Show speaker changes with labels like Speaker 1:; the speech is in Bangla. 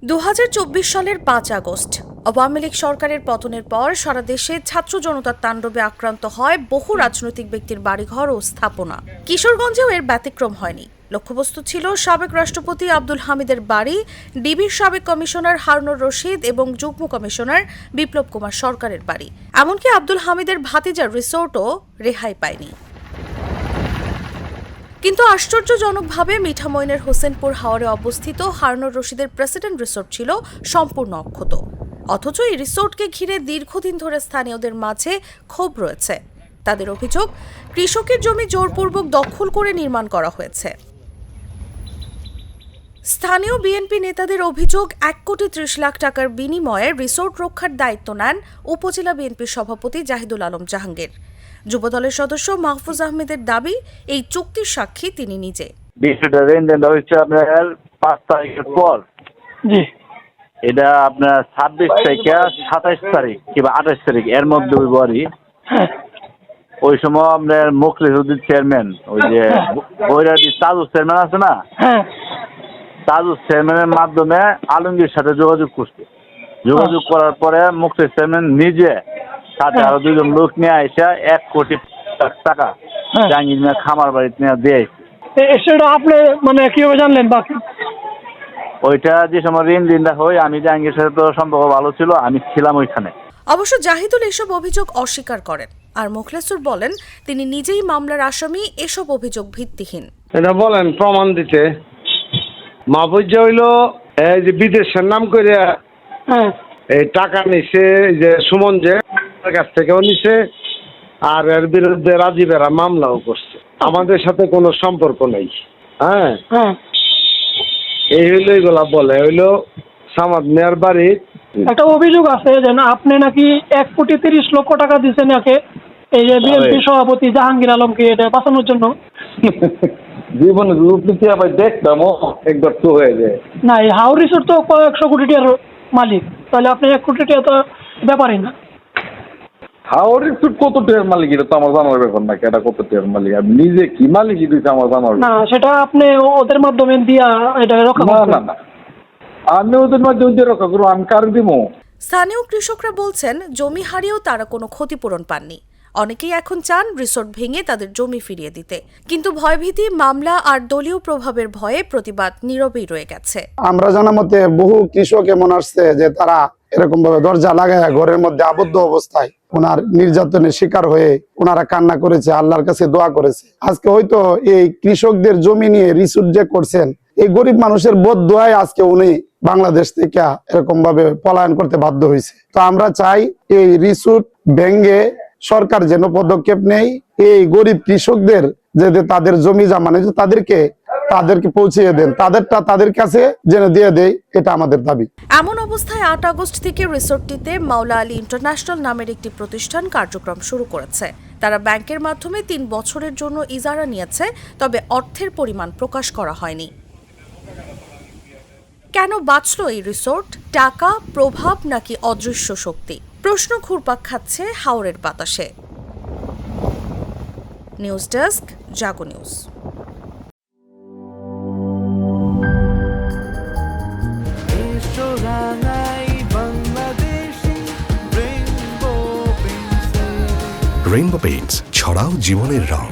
Speaker 1: 2024 সালের 5 আগস্ট আওয়ামী লীগ সরকারের পতনের পর সারা দেশে ছাত্র জনতার তাণ্ডবে আক্রান্ত হয় বহু রাজনৈতিক ব্যক্তির বাড়িঘর ও স্থাপনা। কিশোরগঞ্জেও এর ব্যতিক্রম হয়নি। লক্ষ্যবস্তু ছিল সাবেক রাষ্ট্রপতি আব্দুল হামিদের বাড়ি, ডিবির সাবেক কমিশনার হারুনুর রশিদ এবং যুগ্ম কমিশনার বিপ্লব কুমার সরকারের বাড়ি। এমনকি আব্দুল হামিদের ভাতিজার রিসোর্টও রেহাই পায়নি। কিন্তু আশ্চর্যজনকভাবে মিঠামইনের হোসেনপুর হাওরে অবস্থিত হারুনুর রশিদের প্রেসিডেন্ট রিসোর্ট ছিল সম্পূর্ণ অক্ষত। অথচ এই রিসোর্টকে ঘিরে দীর্ঘদিন ধরে স্থানীয়দের মাঝে ক্ষোভ রয়েছে। তাদের অভিযোগ, কৃষকের জমি জোরপূর্বক দখল করে নির্মাণ করা হয়েছে। স্থানীয় বিএনপি নেতাদের অভিযোগ, 1,30,00,000 টাকার বিনিময়ে রিসোর্ট রক্ষার দায়িত্ব নেন উপজেলা বিএনপির সভাপতি জাহিদুল আলম জাহাঙ্গীর। যুবদলের সদস্য মাহফুজ আহমেদের দাবি, এই চুক্তির সাক্ষী তিনি নিজে।
Speaker 2: বিষয়টা লেনদেন হয়েছে আপনার 5 তারিখের পর। এটা আপনার 26 থেকে 27 তারিখ কিংবা 28 তারিখ এর মধ্যে ওই সময় আপনার মুখলিসুদ্দিন চেয়ারম্যান, ওই যে বৈরাটি তাজুস চেয়ারম্যান আছে না, তাজুস চেয়ারম্যানের মাধ্যমে আলমগীর সাথে যোগাযোগ করছে। যোগাযোগ করার পরে মুখলিস চেয়ারম্যান নিজে সাথে আরো 2জন লোক নিয়ে এসে 1 কোটি টাকা জাহাঙ্গীর মিয়া খামার বাড়িতে নিয়ে দিয়ে
Speaker 3: সেটা আপনি মানে কিভাবে জানলেন? বাকি
Speaker 2: ওইটা যে সময় ঋণ হয়, আমি জাহাঙ্গীর সাথে তো সম্পর্ক ভালো ছিল, আমি ছিলাম ওইখানে।
Speaker 1: অবশ্য জাহিদুল এসব অভিযোগ অস্বীকার করেন, আর মোখলেসুর বলেন তিনি নিজেই মামলার আসামি, এসব অভিযোগ ভিত্তিহীন।
Speaker 4: এটা বলেন প্রমাণ দিতে। মাহফুজ হইলো এই যে বিদেশের নাম করে এই টাকা নিছে, যে সুমন যে কাছ থেকেও নিছে, আর এর বিরুদ্ধে রাজীবেরা মামলাও করছে। আমাদের সাথে কোনো সম্পর্ক নেই। এই হইলো এগুলা বলে হইলো সামাদ মেয়ার বাড়ি।
Speaker 3: একটা অভিযোগ আছে যে না, আপনি নাকি 1,30,00,000 টাকা দিচ্ছেন নাকি এই যে বিএনপি সভাপতি জাহাঙ্গীর আলমকে এটা বাঁচানোর জন্য।
Speaker 4: জীবনে রূপনীতি আবার দেখতাম একবার তো হয়ে যায়
Speaker 3: না, এই হাওর রিসোর্ট তো কয়েকশো কোটি টাকার মালিক, তাহলে আপনি 1 কোটি টাকা তো ব্যাপারই না।
Speaker 4: হাওড়ের কত টাকার মালিক এটা তো আমার জানার ব্যাপার না। এটা কত টাকার মালিক, আমি নিজে কি মালিক দিতে আমার জানার
Speaker 3: না, সেটা আপনি ওদের মাধ্যমে দিয়া এটা রক্ষা করতে।
Speaker 4: না, আমি ওদের মাধ্যমে রক্ষা করবো, আমি কার দিব?
Speaker 1: স্থানীয় কৃষকরা বলছেন জমি হারিয়েও তারা কোনো ক্ষতিপূরণ পাননি। অনেকেই এখন চান রিসোর্ট ভেঙে তাদের জমি ফিরিয়ে দিতে, কিন্তু ভয়ভীতি, মামলা আর দলীয় প্রভাবের ভয়ে প্রতিবাদ নীরবেই রয়ে গেছে।
Speaker 5: আমরা জানা মতে বহু কৃষক এমন আসছে যে তারা এরকম ভাবে দরজা লাগায় ঘরের মধ্যে আবদ্ধ অবস্থায় ওনার নির্যাতনের শিকার হয়ে ওনারা কান্না করেছে, আল্লাহর কাছে দোয়া করেছে। আজকে হয়তো এই কৃষকদের জমি নিয়ে রিসোর্ট যে করছেন, এই গরিব মানুষের বদদোয়ায় আজকে উনি বাংলাদেশ থেকে এরকম ভাবে পলায়ন করতে বাধ্য হয়েছে। তো আমরা চাই এই রিসোর্ট ভেঙে সরকার যেন পদক্ষেপ নেই, এই গরিব কৃষকদের যে তাদের জমি জমা নেই তাদেরকে পৌঁছিয়ে দেন, তাদেরটা তাদের কাছে যেন দিয়ে দেয়, এটা আমাদের দাবি।
Speaker 1: এমন অবস্থায় 8 আগস্ট থেকে রিসোর্টটিতে মাওলা আলী ইন্টারন্যাশনাল নামের একটি প্রতিষ্ঠান কার্যক্রম শুরু করেছে। তারা ব্যাংকের মাধ্যমে 3 বছরের জন্য ইজারা নিয়েছে, তবে অর্থের পরিমাণ প্রকাশ করা হয়নি। কেন বাঁচল এই রিসোর্ট? টাকা, প্রভাব নাকি অদৃশ্য শক্তি? প্রশ্ন ঘুরপাক খাচ্ছে হাওরের বাতাসে। নিউজ ডেস্ক, জাগো নিউজ।
Speaker 6: রেইনবো পেইন্টস, ছড়াও জীবনের রং।